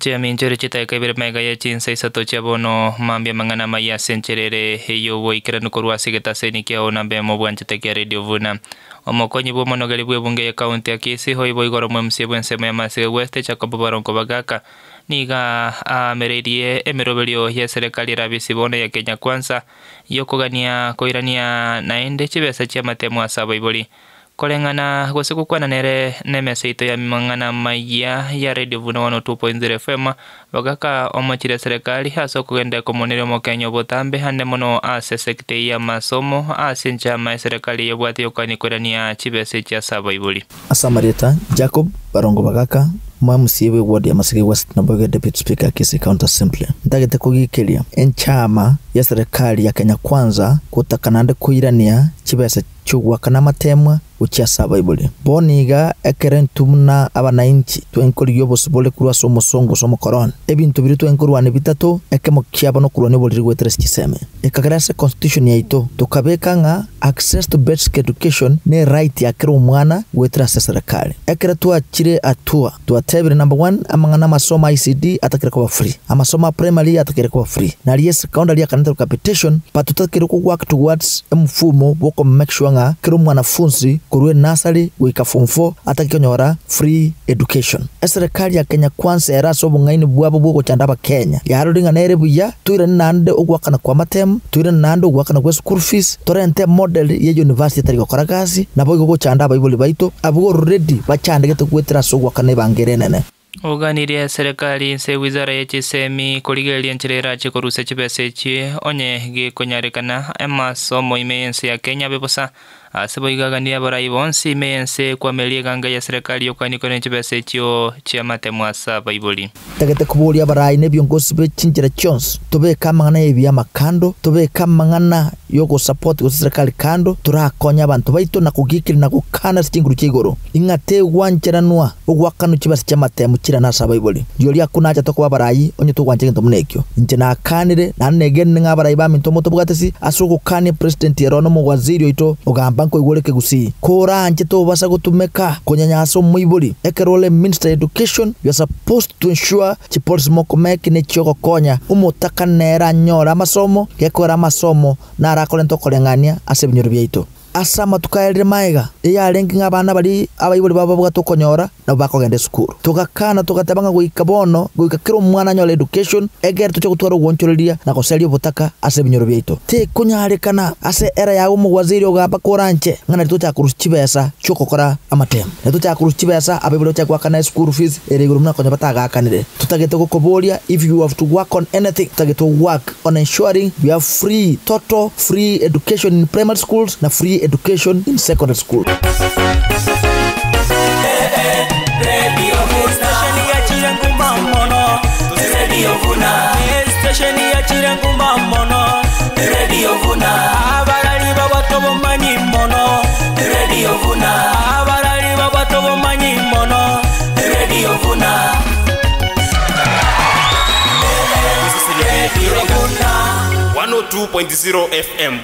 chia minjere chita kaibere mega ya chin sai sato chia bono mambia mangana maya sencherere heyo wo ikira nukorwa sigeta seni kia ona be mo bwanche te radio vuna omokonyi bo mono gali bwe bunge ya county ya Kisii hoi boy goro mwemsie bwense mya mase weste chakobo baronko bagaka niga meredie emerobelio ya serikali rabisi bono ya Kenya Kwanza yokogania koirania naende chibesa chia matemu asaba iboli kolengana gosekukwana nere nemeseito ya mangana maya ya radio vuna 102.0 FM bagaka omachire serikali haso kugenda komonere mo Kenya botambe hande mono ase sekte ya masomo asenja ma serikali yobwati yokani korania chibese cha saba ibuli Asamarita Jacob Barongo bagaka mwamusiwe ward ya Masege West na Boge Deputy Speaker Kisii County Assembly ndagete kugikiria enchama ya serikali ya Kenya Kwanza kutakanande kuirania chibese chugwa kana matemwa uchia saba ibuli boniga ekerentumna abanainchi twenkoli yobosubole kurwa somo koron ebintu biri twenkurwane bitatu ekemo kiaba no kurone boliri gwetres kiseme ekagrase constitution yaito tukabekanga access to basic education ne right ya kero mwana gwetres serikali ekere tuachire atua tuatebire number 1 amangana masoma ICD atakire kwa free amasoma primary atakire kwa free na liye secondary ya kanata capitation patutakire ku work towards mfumo woko make sure nga kero mwanafunzi kurwe nasari wika form 4 atakikonyora free education serikali ya Kenya Kwanza era sobo ngaini bwabo bwo chandaba Kenya yaruringa nere buya tuire nande ogwakana kwa matem tuire nande ogwakana kwa school fees torente model ye university tari gukora kazi nabo go chandaba ibuli baito abo ready bachandege tukwetera sogwakana bangerenene oganiria serikali se wizara ya chisemi kuligelia nchirera chikoruse chibesechi onye gikonyarekana emasomo imense ya Kenya bebosa asebo igagania barai bonsi imense kwa melieganga ya serikali yokani kone chibesechi chia matemu asaba ibuli tagete kubulia barai ne byongosi be chinjira chons tobe kamangana ebya makando tobe kamangana yoko support go serikali kando turakonya abantu baito na kugikira na kukana stinguru chigoro ingate wancheranwa ogwakanu chibase chia matemu chira na saba ibuli yoli akuna acha tokwa barai onye tugwanje ngento munekyo nchena kanire na negene ngabarai ba minto moto bwatesi asuko kane president yerono mo waziri oito ogamba ko igoleke gusi kora anje to basa gutumeka konyanyaso muibuli ekerole minister education you are supposed to ensure chipolisi moko meki ne choko konya umutaka nera nyora masomo gekora masomo na rakolento kolengania asebinyoro byaito asama tukaelere maiga ya ranking abana bali abayibuli baba bwatokonyora na bakogende skuru tukakana tukatabanga guikabono guikakiro mwana nyola education eger tucho kutwaro wonchoreria na koserio butaka ase binyoro byaito te kunyarekana ase era ya umugwaziri ogapa koranche ngana tucha kuruchibesa chokokora amatem na tucha kuruchibesa abayibuli cha kwakana school fees eriguru mna konya bataga kanire tutagete kokobolia if you have to work on anything tutagete work on ensuring we have total free education in primary schools na free education in secondary school. Radio 102.0 FM